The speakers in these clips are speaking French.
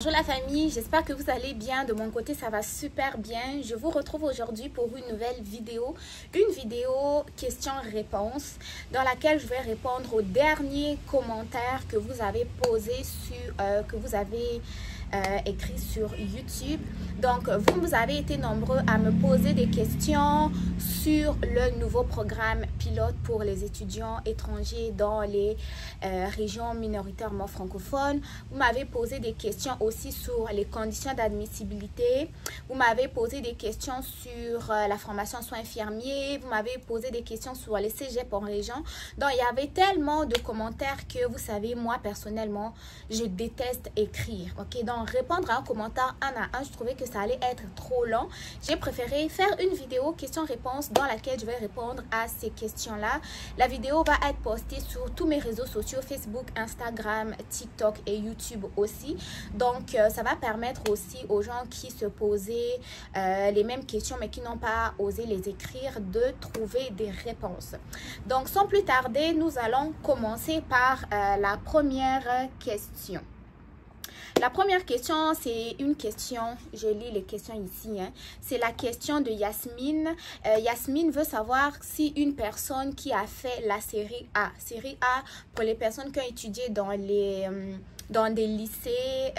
Bonjour la famille, j'espère que vous allez bien. De mon côté, ça va super bien. Je vous retrouve aujourd'hui pour une nouvelle vidéo. Une vidéo questions-réponses dans laquelle je vais répondre aux derniers commentaires que vous avez posés écrit sur YouTube. Donc, vous avez été nombreux à me poser des questions sur le nouveau programme pilote pour les étudiants étrangers dans les régions minoritairement francophones. Vous m'avez posé des questions aussi sur les conditions d'admissibilité. Vous m'avez posé des questions sur la formation soins infirmiers. Vous m'avez posé des questions sur les cégeps en région. Donc, il y avait tellement de commentaires que vous savez, moi, personnellement, je déteste écrire. Ok, donc répondre à un commentaire un à un, je trouvais que ça allait être trop long. J'ai préféré faire une vidéo questions-réponses dans laquelle je vais répondre à ces questions-là. La vidéo va être postée sur tous mes réseaux sociaux, Facebook, Instagram, TikTok et YouTube aussi. Donc, ça va permettre aussi aux gens qui se posaient les mêmes questions mais qui n'ont pas osé les écrire de trouver des réponses. Donc, sans plus tarder, nous allons commencer par la première question. La première question, c'est une question, je lis les questions ici, hein. C'est la question de Yasmine. Yasmine veut savoir si une personne qui a fait la série A pour les personnes qui ont étudié dans des lycées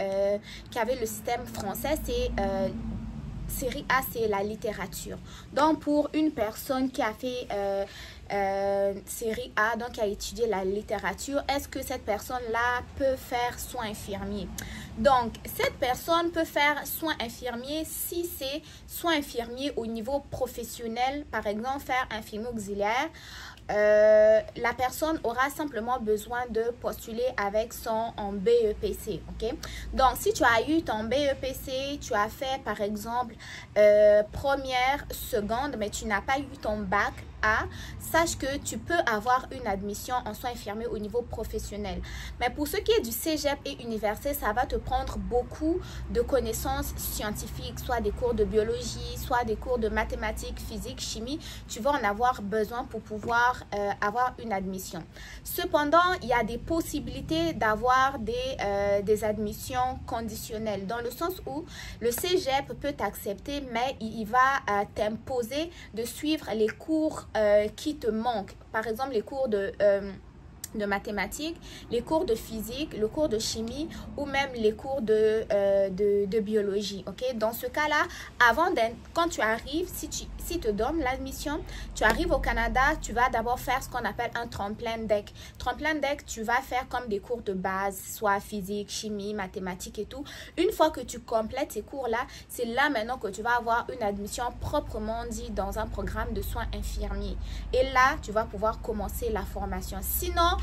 qui avaient le système français, c'est série A, c'est la littérature. Donc, pour une personne qui a fait série A, donc qui a étudié la littérature, est-ce que cette personne-là peut faire soins infirmiers? Donc, cette personne peut faire soins infirmiers si c'est soins infirmiers au niveau professionnel, par exemple, faire infirmier auxiliaire. La personne aura simplement besoin de postuler avec son BEPC, ok? Donc, si tu as eu ton BEPC, tu as fait par exemple première, seconde, mais tu n'as pas eu ton bac A, sache que tu peux avoir une admission en soins infirmiers au niveau professionnel. Mais pour ce qui est du cégep et université, ça va te prendre beaucoup de connaissances scientifiques, soit des cours de biologie, soit des cours de mathématiques, physique, chimie. Tu vas en avoir besoin pour pouvoir avoir une admission. Cependant, il y a des possibilités d'avoir des admissions conditionnelles, dans le sens où le cégep peut t'accepter, mais il va t'imposer de suivre les cours qui te manquent. Par exemple, les cours de mathématiques, les cours de physique, le cours de chimie ou même les cours de biologie. Ok, dans ce cas-là, quand tu arrives, si te donnes l'admission, tu arrives au Canada, tu vas d'abord faire ce qu'on appelle un tremplin deck. Tremplin deck, tu vas faire comme des cours de base, soit physique, chimie, mathématiques et tout. Une fois que tu complètes ces cours-là, c'est là maintenant que tu vas avoir une admission proprement dit dans un programme de soins infirmiers. Et là, tu vas pouvoir commencer la formation. Sinon,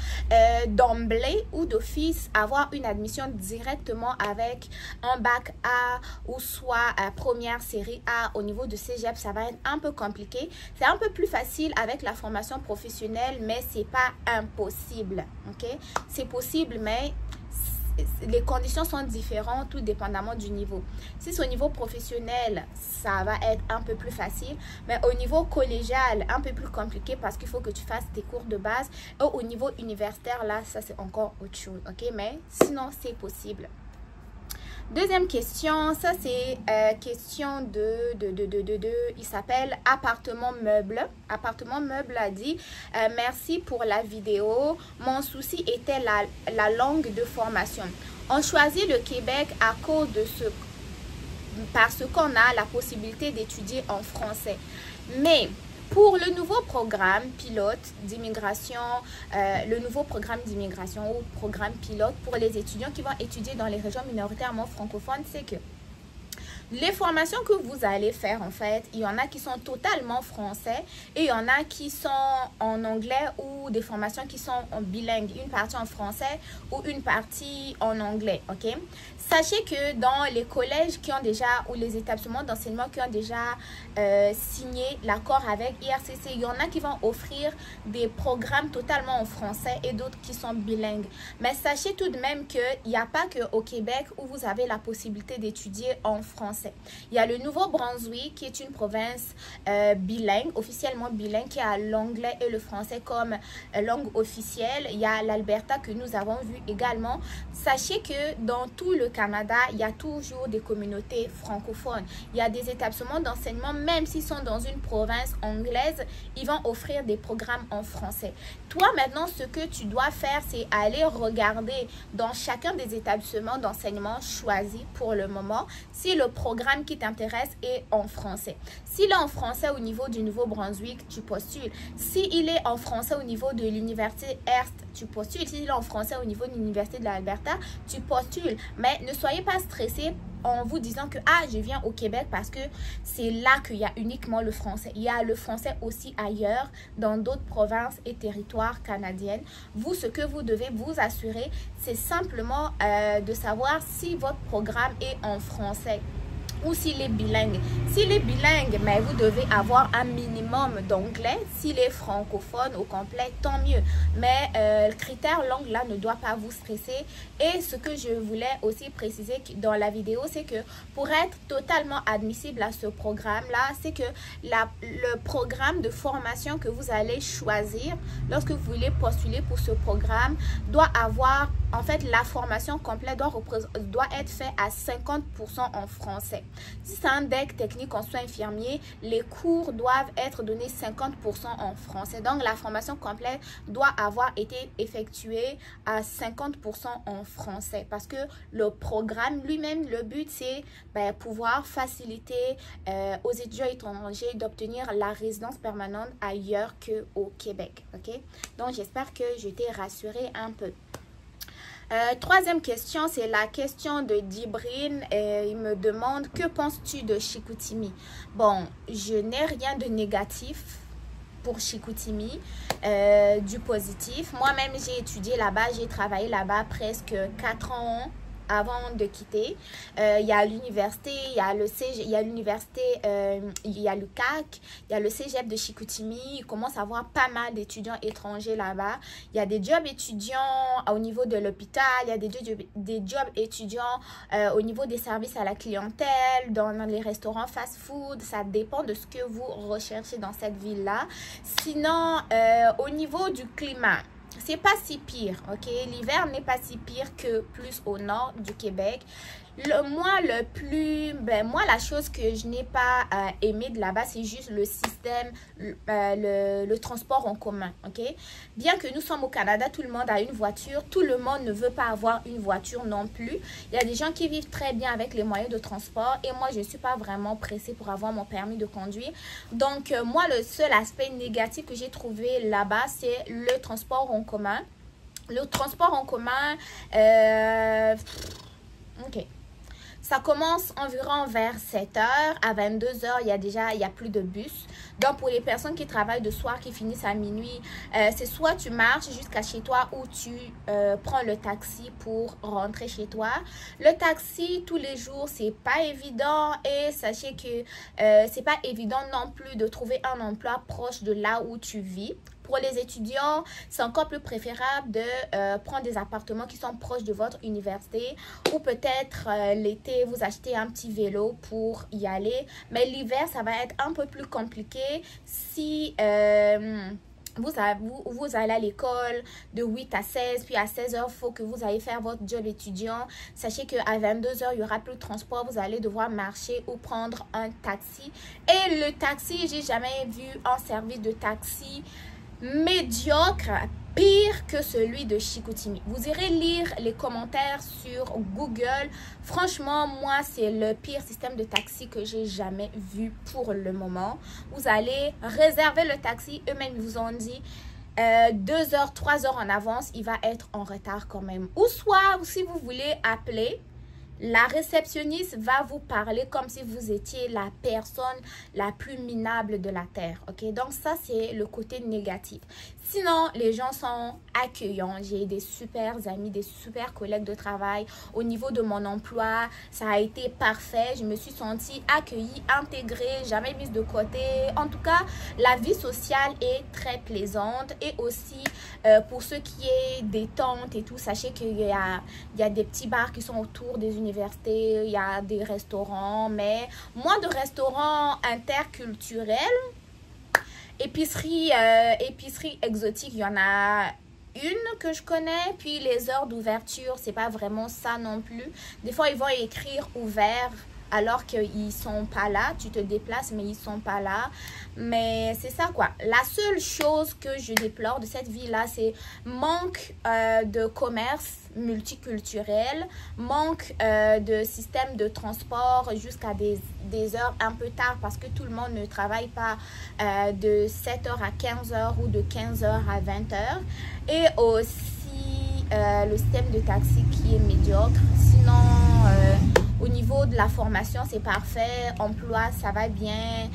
d'emblée ou d'office, avoir une admission directement avec un bac A ou soit première série A au niveau de cégep, ça va être un peu compliqué. C'est un peu plus facile avec la formation professionnelle, mais c'est pas impossible. Ok, c'est possible, mais les conditions sont différentes tout dépendamment du niveau. Si c'est au niveau professionnel, ça va être un peu plus facile, mais au niveau collégial, un peu plus compliqué parce qu'il faut que tu fasses tes cours de base. Et au niveau universitaire, là, ça c'est encore autre chose, ok? Mais sinon, c'est possible. Deuxième question, ça c'est question il s'appelle Appartement Meuble. Appartement Meuble a dit merci pour la vidéo. Mon souci était la langue de formation. On choisit le Québec à cause de parce qu'on a la possibilité d'étudier en français. Mais pour le nouveau programme pilote d'immigration, le nouveau programme d'immigration ou programme pilote pour les étudiants qui vont étudier dans les régions minoritairement francophones, c'est que les formations que vous allez faire, en fait, il y en a qui sont totalement français et il y en a qui sont en anglais ou des formations qui sont en bilingue, une partie en français ou une partie en anglais, ok? Sachez que dans les collèges qui ont déjà, ou les établissements d'enseignement qui ont déjà signé l'accord avec IRCC, il y en a qui vont offrir des programmes totalement en français et d'autres qui sont bilingues. Mais sachez tout de même qu'il n'y a pas qu'au Québec où vous avez la possibilité d'étudier en français. français. Il y a le Nouveau-Brunswick qui est une province bilingue, officiellement bilingue, qui a l'anglais et le français comme langue officielle. Il y a l'Alberta que nous avons vu également. Sachez que dans tout le Canada, il y a toujours des communautés francophones. Il y a des établissements d'enseignement, même s'ils sont dans une province anglaise, ils vont offrir des programmes en français. Toi, maintenant, ce que tu dois faire, c'est aller regarder dans chacun des établissements d'enseignement choisis pour le moment si le programme qui t'intéresse est en français. S'il est en français au niveau du Nouveau-Brunswick, tu postules. S'il est en français au niveau de l'université Hearst, tu postules. S'il est en français au niveau de l'université de l'Alberta, tu postules. Mais ne soyez pas stressés en vous disant que je viens au Québec parce que c'est là qu'il y a uniquement le français. Il y a le français aussi ailleurs, dans d'autres provinces et territoires canadiennes. Vous, ce que vous devez vous assurer, c'est simplement de savoir si votre programme est en français ou s'il est bilingue. S'il est bilingue, mais vous devez avoir un minimum d'anglais. S'il est francophone au complet, tant mieux. Mais le critère langue là ne doit pas vous stresser. Et ce que je voulais aussi préciser dans la vidéo, c'est que pour être totalement admissible à ce programme-là, c'est que le programme de formation que vous allez choisir lorsque vous voulez postuler pour ce programme doit avoir, en fait, la formation complète doit être faite à 50% en français. Si c'est un DEC technique en soins infirmiers, les cours doivent être donnés 50% en français. Donc, la formation complète doit avoir été effectuée à 50% en français. Parce que le programme lui-même, le but, c'est pouvoir faciliter aux étudiants étrangers d'obtenir la résidence permanente ailleurs qu'au Québec. Okay? Donc, j'espère que je t'ai rassuré un peu. Troisième question, c'est la question de Dibrine. Il me demande, que penses-tu de Chicoutimi? Bon, je n'ai rien de négatif pour Chicoutimi, du positif. Moi-même, j'ai étudié là-bas, j'ai travaillé là-bas presque 4 ans avant de quitter. Il y a l'université, il y a le CG, il y a l'université, il y a le CAC, il y a le cégep de Chicoutimi. Il commence à avoir pas mal d'étudiants étrangers là-bas. Il y a des jobs étudiants au niveau de l'hôpital, il y a des jobs étudiants au niveau des services à la clientèle, dans les restaurants fast-food. Ça dépend de ce que vous recherchez dans cette ville-là. Sinon, au niveau du climat, c'est pas si pire, ok? L'hiver n'est pas si pire que plus au nord du Québec. Moi, la chose que je n'ai pas aimé de là-bas, c'est juste le système, le transport en commun, ok? Bien que nous sommes au Canada, tout le monde a une voiture, tout le monde ne veut pas avoir une voiture non plus. Il y a des gens qui vivent très bien avec les moyens de transport et moi, je ne suis pas vraiment pressée pour avoir mon permis de conduire. Donc, moi, le seul aspect négatif que j'ai trouvé là-bas, c'est le transport en commun. Le transport en commun, ok. Ça commence environ vers 7 h. À 22 h, il y a plus de bus. Donc, pour les personnes qui travaillent de soir, qui finissent à minuit, c'est soit tu marches jusqu'à chez toi ou tu prends le taxi pour rentrer chez toi. Le taxi, tous les jours, c'est pas évident. Et sachez que c'est pas évident non plus de trouver un emploi proche de là où tu vis. Pour les étudiants, c'est encore plus préférable de prendre des appartements qui sont proches de votre université ou peut-être l'été, vous achetez un petit vélo pour y aller. Mais l'hiver, ça va être un peu plus compliqué si vous allez à l'école de 8 à 16, puis à 16 h, il faut que vous allez faire votre job étudiant. Sachez qu'à 22 h, il n'y aura plus de transport. Vous allez devoir marcher ou prendre un taxi. Et le taxi, j'ai jamais vu un service de taxi médiocre, pire que celui de Chicoutimi. Vous irez lire les commentaires sur Google. Franchement, moi, c'est le pire système de taxi que j'ai jamais vu pour le moment. Vous allez réserver le taxi. Eux-mêmes vous ont dit 2 h, 3 h en avance, il va être en retard quand même. Ou soit, si vous voulez appeler, la réceptionniste va vous parler comme si vous étiez la personne la plus minable de la terre. Ok, donc ça, c'est le côté négatif. Sinon, les gens sont accueillants. J'ai des super amis, des super collègues de travail. Au niveau de mon emploi, ça a été parfait. Je me suis sentie accueillie, intégrée, jamais mise de côté. En tout cas, la vie sociale est très plaisante. Et aussi, pour ce qui est des tentes et tout, sachez qu'il y a des petits bars qui sont autour des universités. l'université, il y a des restaurants, mais moins de restaurants interculturels. Épicerie exotique, il y en a une que je connais. Puis les heures d'ouverture, c'est pas vraiment ça non plus. Des fois, ils vont écrire ouvert alors qu'ils sont pas là. Tu te déplaces, mais ils sont pas là. Mais c'est ça quoi. La seule chose que je déplore de cette vie-là, c'est manque de commerce multiculturel, manque de système de transport jusqu'à des heures un peu tard parce que tout le monde ne travaille pas de 7h à 15h ou de 15h à 20h. Et aussi le système de taxi qui est médiocre. Sinon, au niveau de la formation, c'est parfait. Emploi, ça va bien.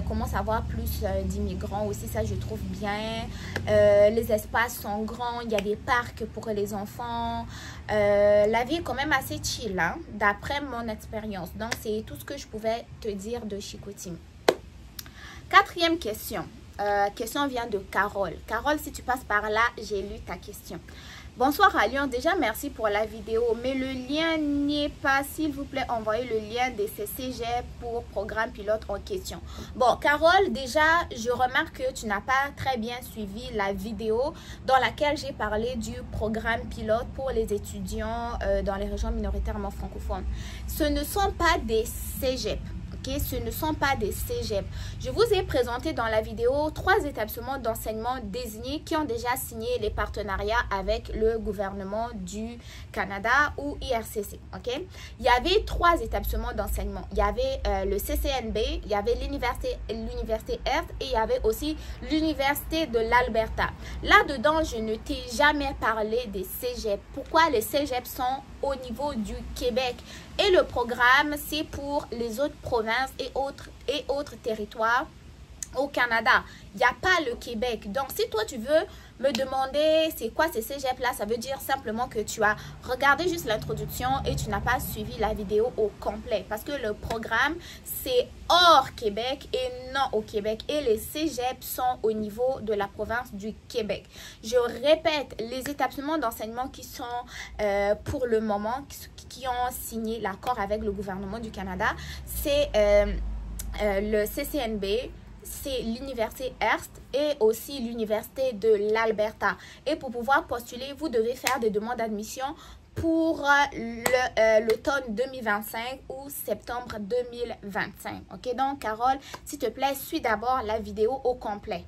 Commence à avoir plus d'immigrants aussi, ça je trouve bien. Les espaces sont grands. Il y a des parcs pour les enfants. La vie est quand même assez chill, hein, d'après mon expérience. Donc, c'est tout ce que je pouvais te dire de Chicoutimi. Quatrième question. Question vient de Carole. Carole, si tu passes par là, j'ai lu ta question. Bonsoir à Lyon, déjà merci pour la vidéo, mais le lien n'y est pas. S'il vous plaît, envoyez le lien de ces cégep pour programme pilote en question. Bon, Carole, déjà, je remarque que tu n'as pas très bien suivi la vidéo dans laquelle j'ai parlé du programme pilote pour les étudiants dans les régions minoritairement francophones. Ce ne sont pas des cégep. Ce ne sont pas des cégep. Je vous ai présenté dans la vidéo 3 établissements d'enseignement désignés qui ont déjà signé les partenariats avec le gouvernement du Canada ou IRCC. Il y avait 3 établissements d'enseignement. Il y avait le CCNB, il y avait l'université Hearst et il y avait aussi l'université de l'Alberta. Là-dedans, je ne t'ai jamais parlé des cégep. Pourquoi les cégep sont au niveau du Québec? Et le programme, c'est pour les autres provinces et autres territoires au Canada. Il n'y a pas le Québec. Donc, si toi, tu veux me demander c'est quoi ces cégep-là, ça veut dire simplement que tu as regardé juste l'introduction et tu n'as pas suivi la vidéo au complet. Parce que le programme, c'est hors Québec et non au Québec. Et les cégep sont au niveau de la province du Québec. Je répète, les établissements d'enseignement qui sont pour le moment, qui ont signé l'accord avec le gouvernement du Canada, c'est le CCNB, c'est l'université Hearst et aussi l'université de l'Alberta. Et pour pouvoir postuler, vous devez faire des demandes d'admission pour l'automne 2025 ou septembre 2025. Ok, donc Carole, s'il te plaît, suis d'abord la vidéo au complet.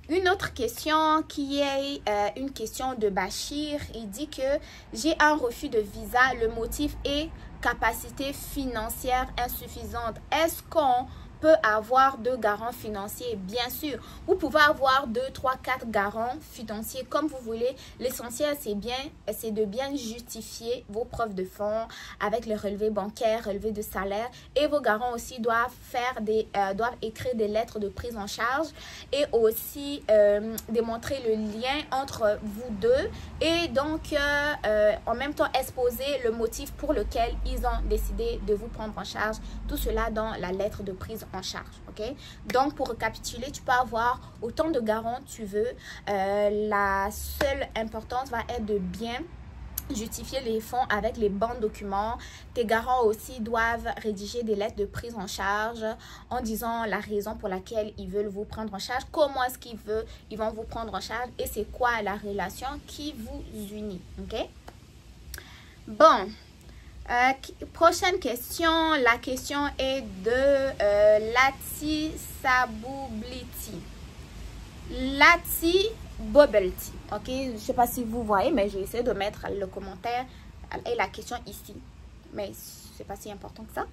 Une autre question qui est une question de Bachir. Il dit que j'ai un refus de visa. Le motif est capacité financière insuffisante. Est-ce qu'on peut avoir 2 garants financiers? Bien sûr, vous pouvez avoir 2, 3, 4 garants financiers comme vous voulez. L'essentiel, c'est de bien justifier vos preuves de fonds avec les relevés bancaires, relevés de salaire. Et vos garants aussi doivent écrire des lettres de prise en charge et aussi démontrer le lien entre vous deux et donc en même temps exposer le motif pour lequel ils ont décidé de vous prendre en charge. Tout cela dans la lettre de prise en charge. Donc pour récapituler, tu peux avoir autant de garants tu veux. La seule importance va être de bien justifier les fonds avec les bons documents. Tes garants aussi doivent rédiger des lettres de prise en charge en disant la raison pour laquelle ils veulent vous prendre en charge, comment est-ce qu'ils vont vous prendre en charge et c'est quoi la relation qui vous unit. Bon, prochaine question. La question est de Lati Saboubliti. Lati Bubble Tea. Je ne sais pas si vous voyez, mais j'ai essayé de mettre le commentaire et la question ici. Mais ce n'est pas si important que ça.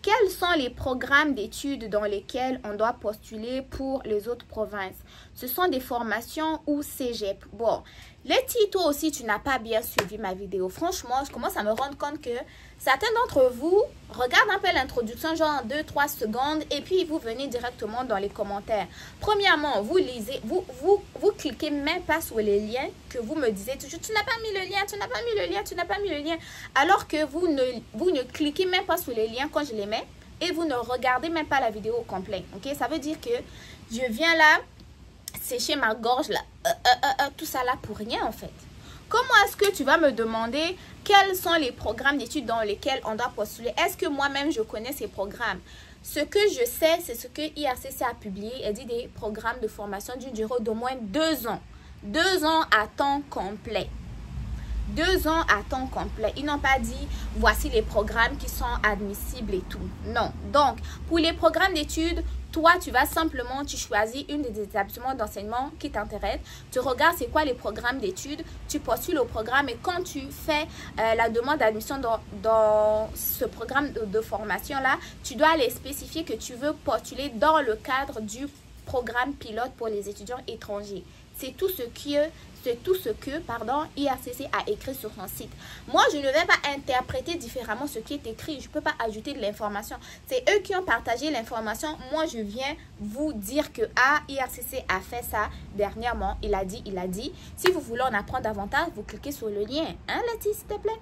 Quels sont les programmes d'études dans lesquels on doit postuler pour les autres provinces? Ce sont des formations ou cégep? Bon, Letty, toi aussi, tu n'as pas bien suivi ma vidéo. Franchement, je commence à me rendre compte que certains d'entre vous regardent un peu l'introduction, genre 2-3 secondes, et puis vous venez directement dans les commentaires. Premièrement, vous lisez, vous cliquez même pas sur les liens que vous me disiez toujours, tu n'as pas mis le lien, tu n'as pas mis le lien, tu n'as pas mis le lien. Alors que vous ne cliquez même pas sur les liens quand je les mets, et vous ne regardez même pas la vidéo au complet. Ça veut dire que je viens là, sécher ma gorge là, tout ça là pour rien en fait. Comment est-ce que tu vas me demander quels sont les programmes d'études dans lesquels on doit postuler? Est-ce que moi-même je connais ces programmes? Ce que je sais, c'est ce que IRCC a publié. Elle dit des programmes de formation d'une durée d'au moins 2 ans. 2 ans à temps complet. 2 ans à temps complet. Ils n'ont pas dit voici les programmes qui sont admissibles et tout. Non. Donc, pour les programmes d'études, toi, tu vas simplement, tu choisis une des établissements d'enseignement qui t'intéresse. Tu regardes c'est quoi les programmes d'études. Tu postules au programme et quand tu fais la demande d'admission dans ce programme de formation-là, tu dois aller spécifier que tu veux postuler dans le cadre du programme pilote pour les étudiants étrangers. C'est tout ce que IRCC a écrit sur son site. Moi, je ne vais pas interpréter différemment ce qui est écrit. Je ne peux pas ajouter de l'information. C'est eux qui ont partagé l'information. Moi, je viens vous dire que IRCC a fait ça dernièrement. Il a dit. Si vous voulez en apprendre davantage, vous cliquez sur le lien. Hein, Letty, s'il te plaît?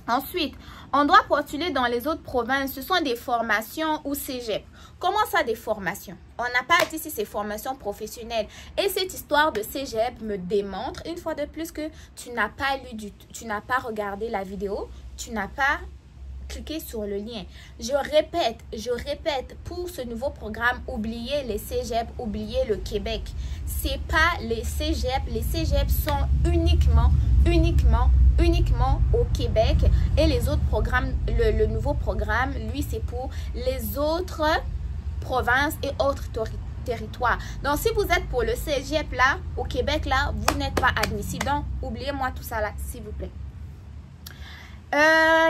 Ensuite, on doit postuler dans les autres provinces. Ce sont des formations ou cégep. Comment ça, des formations? On n'a pas dit si c'est formation professionnelle. Et cette histoire de cégep me démontre une fois de plus que tu n'as pas lu tu n'as pas regardé la vidéo, tu n'as pas cliqué sur le lien. Je répète, pour ce nouveau programme, oubliez les cégep, oubliez le Québec. C'est pas les cégep. Les cégep sont uniquement au Québec et les autres programmes, le nouveau programme, lui, c'est pour les autres provinces et autres territoires. Donc, si vous êtes pour le cégep là, au Québec là, vous n'êtes pas admissible. Donc, oubliez-moi tout ça là, s'il vous plaît.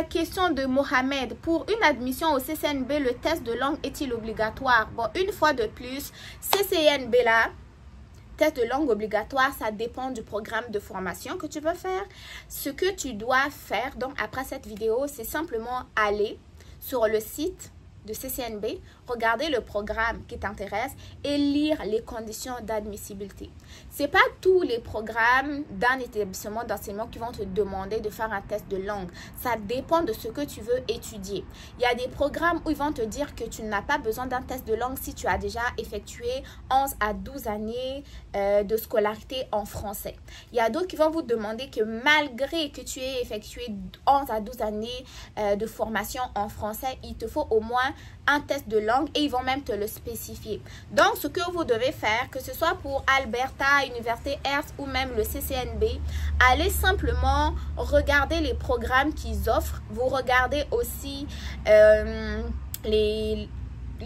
Question de Mohamed. Pour une admission au CCNB, le test de langue est-il obligatoire? Bon, une fois de plus, CCNB là, test de langue obligatoire, ça dépend du programme de formation que tu veux faire. Ce que tu dois faire, donc après cette vidéo, c'est simplement aller sur le site de CCNB, regarder le programme qui t'intéresse et lire les conditions d'admissibilité. Ce n'est pas tous les programmes d'un établissement d'enseignement qui vont te demander de faire un test de langue. Ça dépend de ce que tu veux étudier. Il y a des programmes où ils vont te dire que tu n'as pas besoin d'un test de langue si tu as déjà effectué 11 à 12 années de scolarité en français. Il y a d'autres qui vont vous demander que malgré que tu aies effectué 11 à 12 années de formation en français, il te faut au moins un test de langue et ils vont même te le spécifier. Donc, ce que vous devez faire, que ce soit pour Alberta, Université Hearst ou même le CCNB, allez simplement regarder les programmes qu'ils offrent. Vous regardez aussi les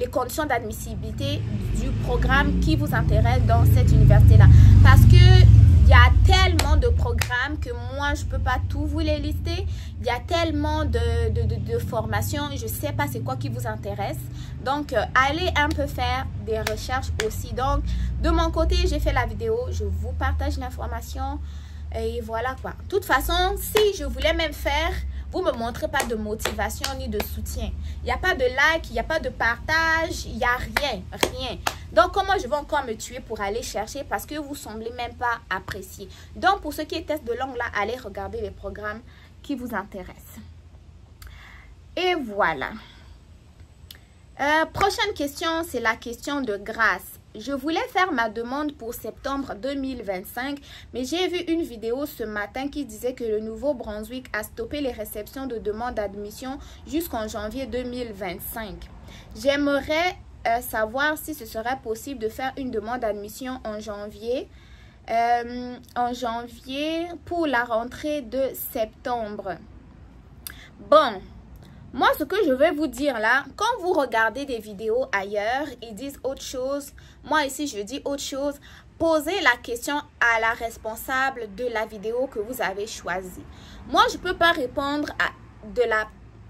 conditions d'admissibilité du programme qui vous intéresse dans cette université-là. Parce que il y a tellement de programmes que moi, je ne peux pas tout vous les lister. Il y a tellement de formations. Je ne sais pas c'est quoi qui vous intéresse. Donc, allez un peu faire des recherches aussi. Donc, de mon côté, j'ai fait la vidéo. Je vous partage l'information. Et voilà quoi. De toute façon, si je voulais même faire, vous ne me montrez pas de motivation ni de soutien. Il n'y a pas de like, il n'y a pas de partage, il n'y a rien. Donc, comment je vais encore me tuer pour aller chercher parce que vous ne semblez même pas apprécier. Donc, pour ceux qui est test de langue là, allez regarder les programmes qui vous intéressent. Et voilà. Prochaine question, c'est la question de grâce. Je voulais faire ma demande pour septembre 2025, mais j'ai vu une vidéo ce matin qui disait que le Nouveau-Brunswick a stoppé les réceptions de demandes d'admission jusqu'en janvier 2025. J'aimerais savoir si ce serait possible de faire une demande d'admission en janvier pour la rentrée de septembre. Bon. Moi, ce que je vais vous dire là, quand vous regardez des vidéos ailleurs, ils disent autre chose. Moi, ici, je dis autre chose. Posez la question à la responsable de la vidéo que vous avez choisie. Moi, je ne peux pas répondre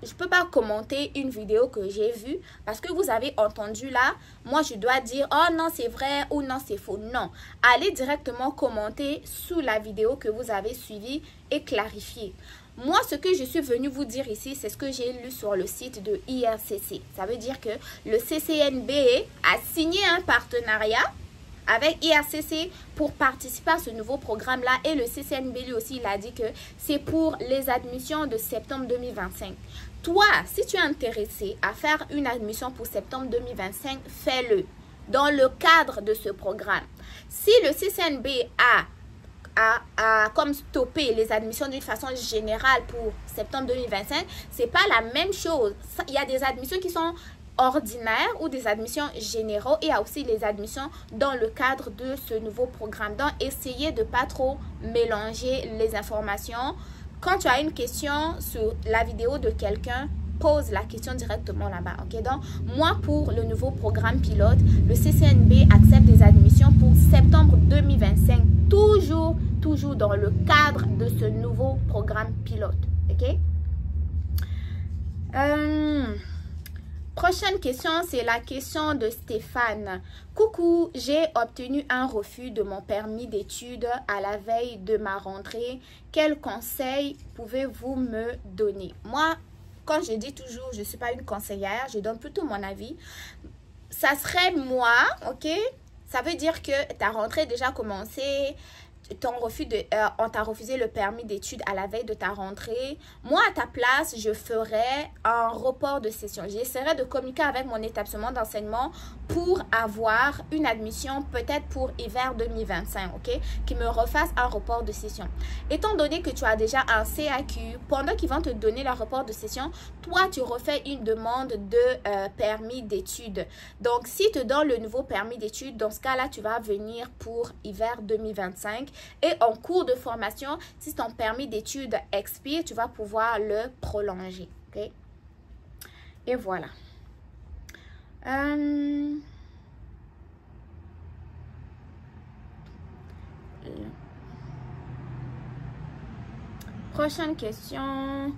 je ne peux pas commenter une vidéo que j'ai vue parce que vous avez entendu là. Moi, je dois dire, oh non, c'est vrai ou non, c'est faux. Non. Allez directement commenter sous la vidéo que vous avez suivie et clarifier. Moi, ce que je suis venue vous dire ici, c'est ce que j'ai lu sur le site de IRCC. Ça veut dire que le CCNB a signé un partenariat avec IRCC pour participer à ce nouveau programme-là. Et le CCNB lui aussi, il a dit que c'est pour les admissions de septembre 2025. Toi, si tu es intéressé à faire une admission pour septembre 2025, fais-le dans le cadre de ce programme. Si le CCNB a comme stopper les admissions d'une façon générale pour septembre 2025, c'est pas la même chose. Il y a des admissions qui sont ordinaires ou des admissions généraux et il y a aussi les admissions dans le cadre de ce nouveau programme. Donc, essayez de pas trop mélanger les informations. Quand tu as une question sur la vidéo de quelqu'un, pose la question directement là-bas. Ok, donc moi pour le nouveau programme pilote, le CCNB accepte des admissions pour septembre 2025, toujours dans le cadre de ce nouveau programme pilote. Ok. Prochaine question, c'est la question de Stéphane. Coucou, j'ai obtenu un refus de mon permis d'études à la veille de ma rentrée. Quels conseils pouvez-vous me donner? Moi, quand je dis toujours, je ne suis pas une conseillère, je donne plutôt mon avis. Ça serait moi, ok? Ça veut dire que ta rentrée est déjà commencée. On t'a refusé le permis d'études à la veille de ta rentrée. Moi, à ta place, je ferais un report de session. J'essaierai de communiquer avec mon établissement d'enseignement pour avoir une admission peut-être pour hiver 2025, ok? Qui me refasse un report de session. Étant donné que tu as déjà un CAQ, pendant qu'ils vont te donner le report de session, toi, tu refais une demande de permis d'études. Donc, si te donne le nouveau permis d'études, dans ce cas-là, tu vas venir pour hiver 2025. Et en cours de formation, si ton permis d'études expire, tu vas pouvoir le prolonger. Okay? Et voilà. Prochaine question.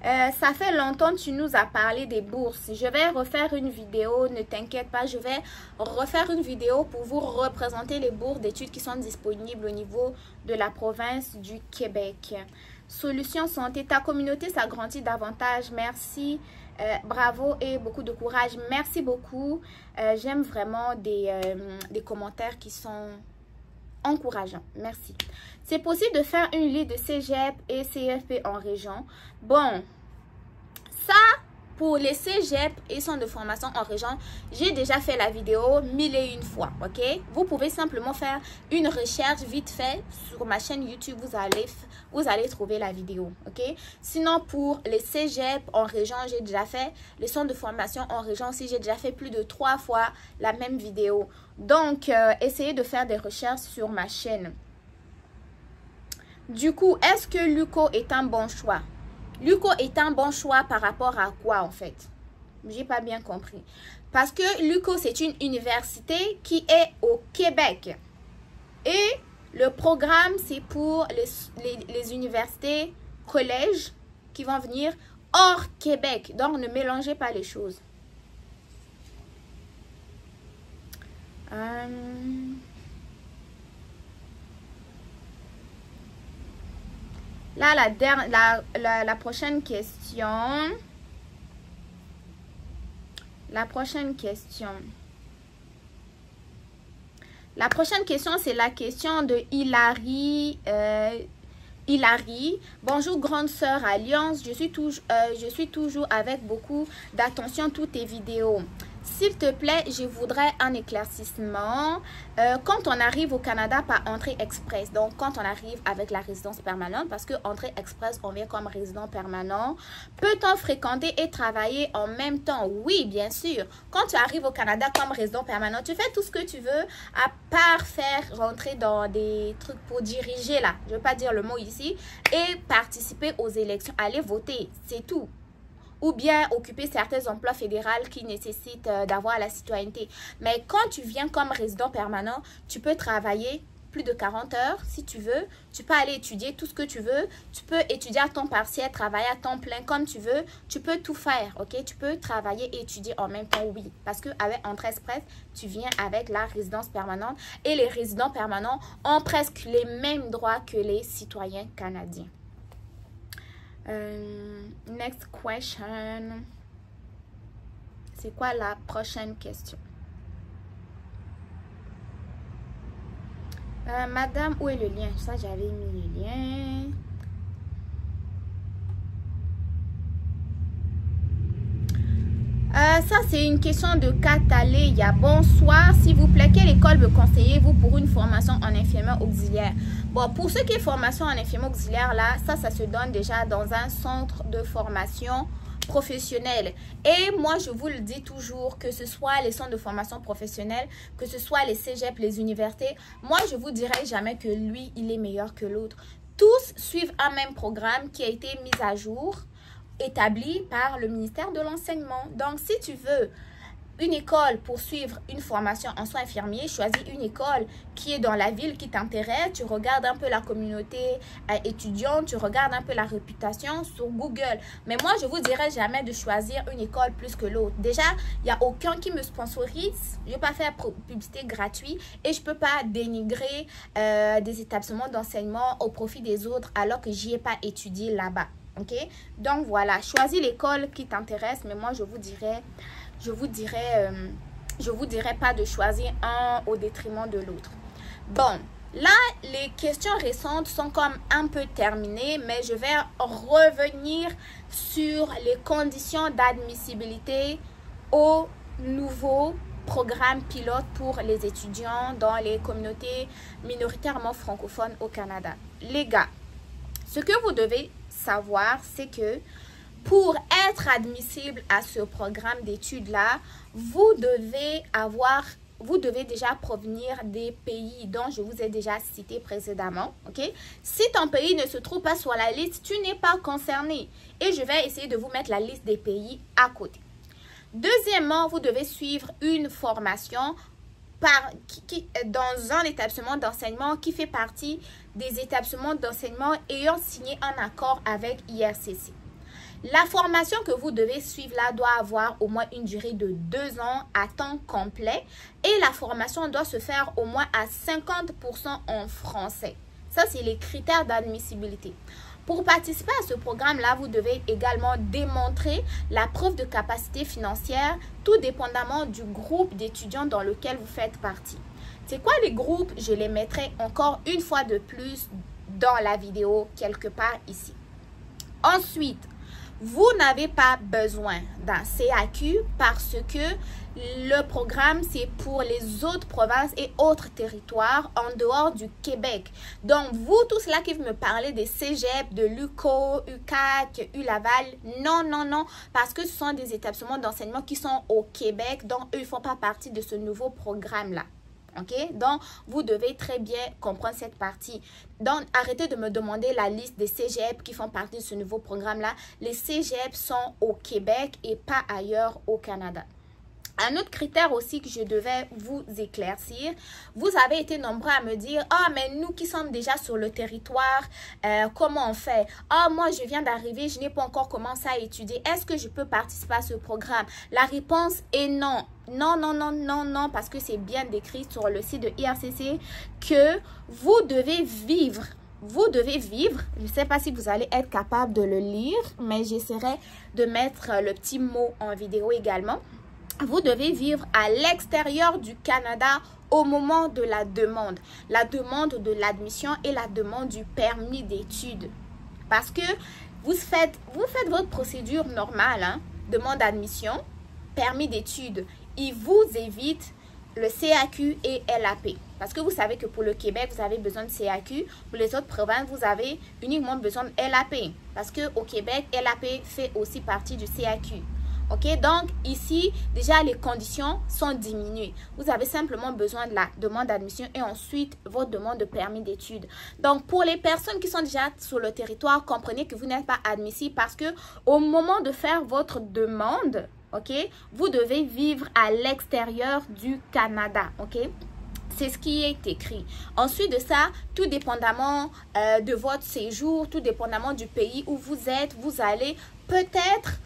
Ça fait longtemps que tu nous as parlé des bourses. Je vais refaire une vidéo, ne t'inquiète pas, je vais refaire une vidéo pour vous représenter les bourses d'études qui sont disponibles au niveau de la province du Québec. Solution santé, ta communauté s'agrandit davantage. Merci, bravo et beaucoup de courage. Merci beaucoup. J'aime vraiment des commentaires qui sont encourageants. Merci. C'est possible de faire une liste de cégep et CFP en région. Bon, ça, pour les cégep et centres de formation en région, j'ai déjà fait la vidéo 1001 fois, ok? Vous pouvez simplement faire une recherche vite fait sur ma chaîne YouTube, vous allez trouver la vidéo, ok? Sinon, pour les cégep en région, j'ai déjà fait. Les centres de formation en région aussi, j'ai déjà fait plus de 3 fois la même vidéo. Donc, essayez de faire des recherches sur ma chaîne. Du coup, est-ce que l'UQO est un bon choix? L'UQO est un bon choix par rapport à quoi en fait? J'ai pas bien compris. Parce que l'UQO, c'est une université qui est au Québec. Et le programme, c'est pour les universités, collèges qui vont venir hors Québec. Donc, ne mélangez pas les choses. Là, la prochaine question. La prochaine question, c'est la question de Hilary. Hilary, bonjour grande sœur Alliance. Je suis toujours avec beaucoup d'attention toutes tes vidéos. S'il te plaît, je voudrais un éclaircissement. Quand on arrive au Canada par entrée express, donc quand on arrive avec la résidence permanente, parce que entrée express, on vient comme résident permanent, peut-on fréquenter et travailler en même temps? Oui, bien sûr. Quand tu arrives au Canada comme résident permanent, tu fais tout ce que tu veux, à part faire rentrer dans des trucs pour diriger là, je ne vais pas dire le mot ici, et participer aux élections, aller voter, c'est tout. Ou bien occuper certains emplois fédéraux qui nécessitent d'avoir la citoyenneté. Mais quand tu viens comme résident permanent, tu peux travailler plus de 40 heures si tu veux. Tu peux aller étudier tout ce que tu veux. Tu peux étudier à temps partiel, travailler à temps plein comme tu veux. Tu peux tout faire, ok? Tu peux travailler et étudier en même temps, oui. Parce qu'avec Entrée Express, tu viens avec la résidence permanente. Et les résidents permanents ont presque les mêmes droits que les citoyens canadiens. Next question. C'est quoi la prochaine question? Madame, où est le lien? Ça, j'avais mis le lien. Ça, c'est une question de Cataléa. Bonsoir, s'il vous plaît, quelle école me conseillez-vous pour une formation en infirmière auxiliaire? Bon, pour ce qui est formation en infirmière auxiliaire, là, ça se donne déjà dans un centre de formation professionnelle. Et moi, je vous le dis toujours, que ce soit les centres de formation professionnelle, que ce soit les cégep, les universités, moi, je vous dirai jamais que lui, il est meilleur que l'autre. Tous suivent un même programme qui a été mis à jour, établi par le ministère de l'Enseignement. Donc, si tu veux une école pour suivre une formation en soins infirmiers, choisis une école qui est dans la ville qui t'intéresse. Tu regardes un peu la communauté étudiante, tu regardes un peu la réputation sur Google. Mais moi, je vous dirais jamais de choisir une école plus que l'autre. Déjà, il n'y a aucun qui me sponsorise. Je ne vais pas faire publicité gratuite et je ne peux pas dénigrer des établissements d'enseignement au profit des autres alors que j'y ai pas étudié là-bas. Ok? Donc, voilà. Choisis l'école qui t'intéresse, mais moi, je vous dirais pas de choisir un au détriment de l'autre. Bon, là, les questions récentes sont comme un peu terminées, mais je vais revenir sur les conditions d'admissibilité au nouveau programme pilote pour les étudiants dans les communautés minoritairement francophones au Canada. Les gars, ce que vous devez savoir, c'est que pour être admissible à ce programme d'études-là, vous devez déjà provenir des pays dont je vous ai déjà cité précédemment. Okay? Si ton pays ne se trouve pas sur la liste, tu n'es pas concerné. Et je vais essayer de vous mettre la liste des pays à côté. Deuxièmement, vous devez suivre une formation dans un établissement d'enseignement qui fait partie des établissements d'enseignement ayant signé un accord avec IRCC. La formation que vous devez suivre là doit avoir au moins une durée de 2 ans à temps complet et la formation doit se faire au moins à 50% en français. Ça, c'est les critères d'admissibilité. Pour participer à ce programme-là, vous devez également démontrer la preuve de capacité financière, tout dépendamment du groupe d'étudiants dans lequel vous faites partie. C'est quoi les groupes? Je les mettrai encore une fois de plus dans la vidéo quelque part ici. Ensuite, vous n'avez pas besoin d'un CAQ parce que le programme, c'est pour les autres provinces et autres territoires en dehors du Québec. Donc, vous, tous ceux-là qui me parlez des cégep, de l'UQO, UQAC, ULaval, non, non, non, parce que ce sont des établissements d'enseignement qui sont au Québec, donc eux, ils ne font pas partie de ce nouveau programme-là. Ok, donc vous devez très bien comprendre cette partie. Donc, arrêtez de me demander la liste des cégep qui font partie de ce nouveau programme-là. Les cégep sont au Québec et pas ailleurs au Canada. Un autre critère aussi que je devais vous éclaircir, vous avez été nombreux à me dire « Ah, mais nous qui sommes déjà sur le territoire, comment on fait? Ah, moi, je viens d'arriver, je n'ai pas encore commencé à étudier. Est-ce que je peux participer à ce programme? » La réponse est non. Non, non, non, non, non, parce que c'est bien décrit sur le site de IRCC que vous devez vivre. Vous devez vivre, je ne sais pas si vous allez être capable de le lire, mais j'essaierai de mettre le petit mot en vidéo également. Vous devez vivre à l'extérieur du Canada au moment de la demande de l'admission et la demande du permis d'études. Parce que vous faites votre procédure normale, hein, demande d'admission, permis d'études. Il vous évite le CAQ et LAP. Parce que vous savez que pour le Québec, vous avez besoin de CAQ. Pour les autres provinces, vous avez uniquement besoin de LAP. Parce qu'au Québec, LAP fait aussi partie du CAQ. Ok, donc ici, déjà les conditions sont diminuées. Vous avez simplement besoin de la demande d'admission et ensuite votre demande de permis d'études. Donc pour les personnes qui sont déjà sur le territoire, comprenez que vous n'êtes pas admissible parce que au moment de faire votre demande, ok, vous devez vivre à l'extérieur du Canada, ok. C'est ce qui est écrit. Ensuite de ça, tout dépendamment de votre séjour, tout dépendamment du pays où vous êtes, vous allez peut-être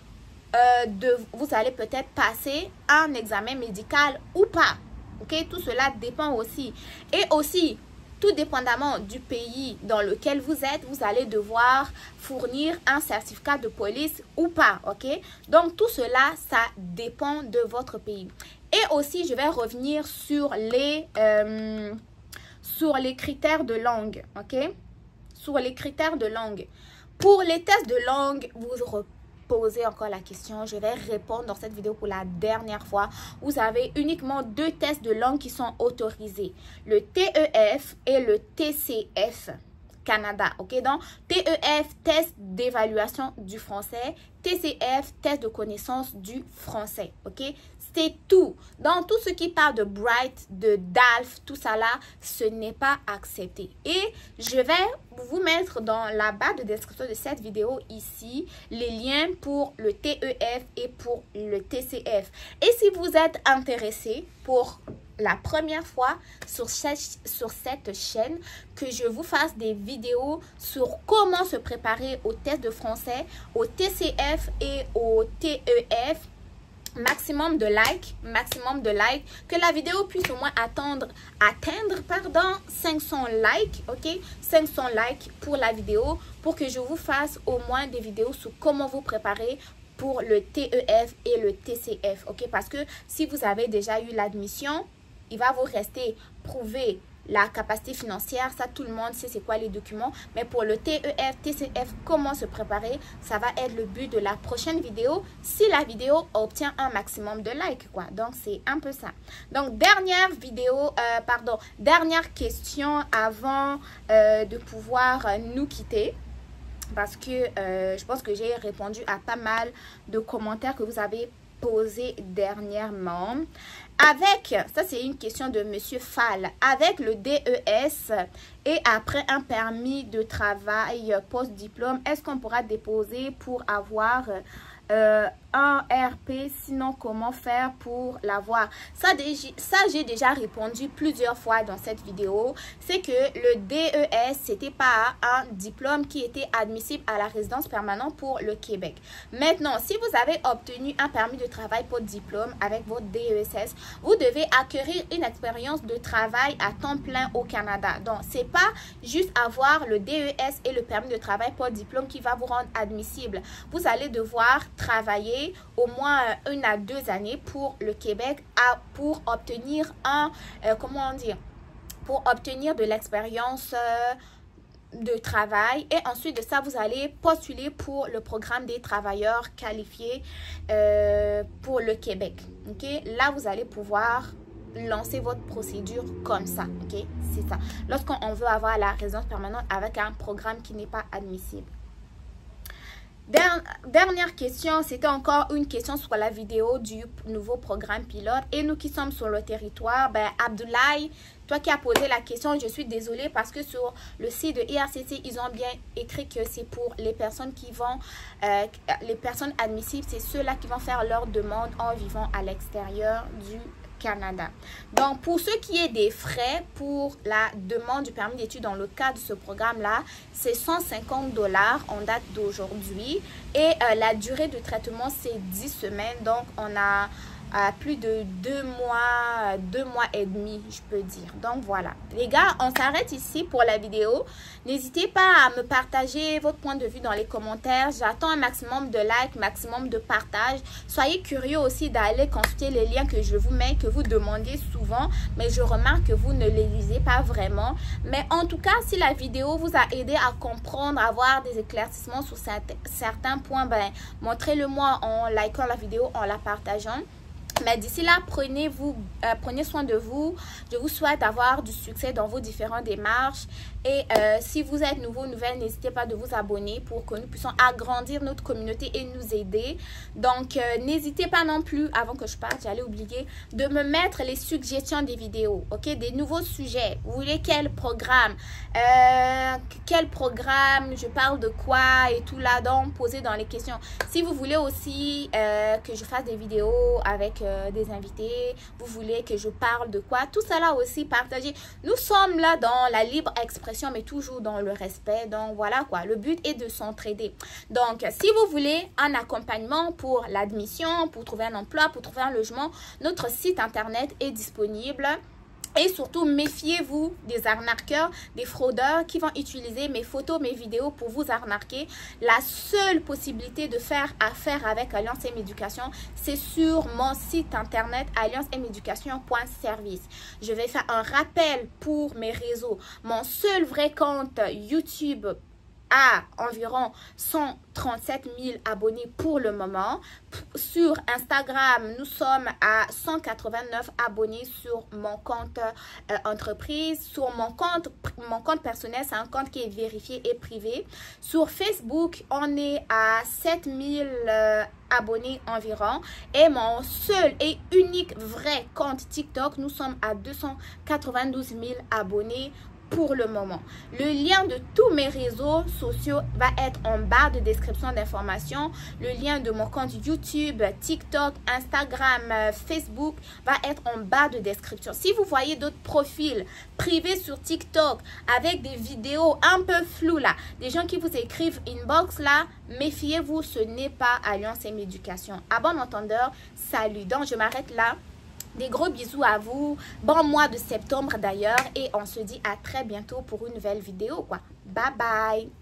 passer un examen médical ou pas. Ok, tout cela dépend aussi. Et aussi, tout dépendamment du pays dans lequel vous êtes, vous allez devoir fournir un certificat de police ou pas. Ok, donc tout cela, ça dépend de votre pays. Et aussi, je vais revenir sur les critères de langue. Ok, sur les critères de langue. Pour les tests de langue, poser encore la question. Je vais répondre dans cette vidéo pour la dernière fois. Vous avez uniquement 2 tests de langue qui sont autorisés. Le TEF et le TCF Canada. Ok, donc TEF, test d'évaluation du français. TCF, test de connaissance du français. Ok, c'est tout. Dans tout ce qui parle de Bright, de DALF, tout ça là, ce n'est pas accepté. Et je vais vous mettre dans la barre de description de cette vidéo ici les liens pour le TEF et pour le TCF. Et si vous êtes intéressé pour la première fois sur cette chaîne, que je vous fasse des vidéos sur comment se préparer au test de français, au TCF et au TEF, maximum de likes, que la vidéo puisse au moins atteindre 500 likes, ok, 500 likes pour la vidéo, pour que je vous fasse au moins des vidéos sur comment vous préparer pour le TEF et le TCF, ok, parce que si vous avez déjà eu l'admission, il va vous rester prouver la capacité financière, ça tout le monde sait c'est quoi les documents, mais pour le TEF, TCF, comment se préparer, ça va être le but de la prochaine vidéo, si la vidéo obtient un maximum de likes, quoi. Donc c'est un peu ça. Donc dernière question avant de pouvoir nous quitter, parce que je pense que j'ai répondu à pas mal de commentaires que vous avez posé dernièrement. Avec, ça c'est une question de Monsieur Fall, avec le DES et après un permis de travail post-diplôme, est-ce qu'on pourra déposer pour avoir un RP, sinon comment faire pour l'avoir? Ça j'ai déjà répondu plusieurs fois dans cette vidéo. C'est que le DES, c'était pas un diplôme qui était admissible à la résidence permanente pour le Québec. Maintenant, si vous avez obtenu un permis de travail pour diplôme avec votre DESS, vous devez acquérir une expérience de travail à temps plein au Canada. Donc, c'est pas juste avoir le DES et le permis de travail pour diplôme qui va vous rendre admissible. Vous allez devoir travailler au moins 1 à 2 années pour le Québec pour obtenir pour obtenir de l'expérience de travail. Et ensuite de ça, vous allez postuler pour le programme des travailleurs qualifiés pour le Québec. Ok, là vous allez pouvoir lancer votre procédure comme ça. Ok, c'est ça, lorsqu'on veut avoir la résidence permanente avec un programme qui n'est pas admissible. Dernière question, c'était encore une question sur la vidéo du nouveau programme pilote. Et nous qui sommes sur le territoire, Abdoulaye, toi qui as posé la question, je suis désolée parce que sur le site de IRCC, ils ont bien écrit que c'est pour les personnes qui vont, les personnes admissibles, c'est ceux-là qui vont faire leur demande en vivant à l'extérieur du Canada. Donc, pour ce qui est des frais pour la demande du permis d'études dans le cadre de ce programme-là, c'est 150 $ en date d'aujourd'hui. Et la durée de traitement, c'est 10 semaines. Donc, on a plus de 2 mois et demi, je peux dire. Donc voilà les gars, on s'arrête ici pour la vidéo. N'hésitez pas à me partager votre point de vue dans les commentaires. J'attends un maximum de likes, maximum de partage. Soyez curieux aussi d'aller consulter les liens que je vous mets, que vous demandez souvent, mais je remarque que vous ne les lisez pas vraiment. Mais en tout cas, si la vidéo vous a aidé à comprendre, à avoir des éclaircissements sur certains points, montrez-le moi en likant la vidéo, en la partageant. Mais d'ici là, prenez soin de vous. Je vous souhaite d'avoir du succès dans vos différentes démarches. Et si vous êtes nouvelle, n'hésitez pas de vous abonner pour que nous puissions agrandir notre communauté et nous aider. Donc, n'hésitez pas non plus, avant que je parte, j'allais oublier, de me mettre les suggestions des vidéos, ok? Des nouveaux sujets. Vous voulez quel programme? Je parle de quoi et tout là. Donc, posez dans les questions. Si vous voulez aussi que je fasse des vidéos avec des invités, vous voulez que je parle de quoi? Tout ça là aussi, partagez. Nous sommes là dans la libre expression, mais toujours dans le respect. Donc voilà quoi, le but est de s'entraider. Donc si vous voulez un accompagnement pour l'admission, pour trouver un emploi, pour trouver un logement, notre site internet est disponible. Et surtout, méfiez-vous des arnaqueurs, des fraudeurs qui vont utiliser mes photos, mes vidéos pour vous arnaquer. La seule possibilité de faire affaire avec Alliance M Éducation, c'est sur mon site internet allianceméducation.service. Je vais faire un rappel pour mes réseaux. Mon seul vrai compte YouTube à environ 137 000 abonnés pour le moment. Sur Instagram, nous sommes à 189 abonnés sur mon compte entreprise. Sur mon compte personnel, c'est un compte qui est vérifié et privé. Sur Facebook, on est à 7 000 abonnés environ. Et mon seul et unique vrai compte TikTok, nous sommes à 292 000 abonnés pour le moment. Le lien de tous mes réseaux sociaux va être en barre de description d'informations. Le lien de mon compte YouTube, TikTok, Instagram, Facebook va être en barre de description. Si vous voyez d'autres profils privés sur TikTok avec des vidéos un peu floues là, des gens qui vous écrivent inbox là, méfiez-vous, ce n'est pas Alliance M Éducation. À bon entendeur, salut. Donc je m'arrête là. Des gros bisous à vous. Bon mois de septembre d'ailleurs. Et on se dit à très bientôt pour une nouvelle vidéo, quoi. Bye bye.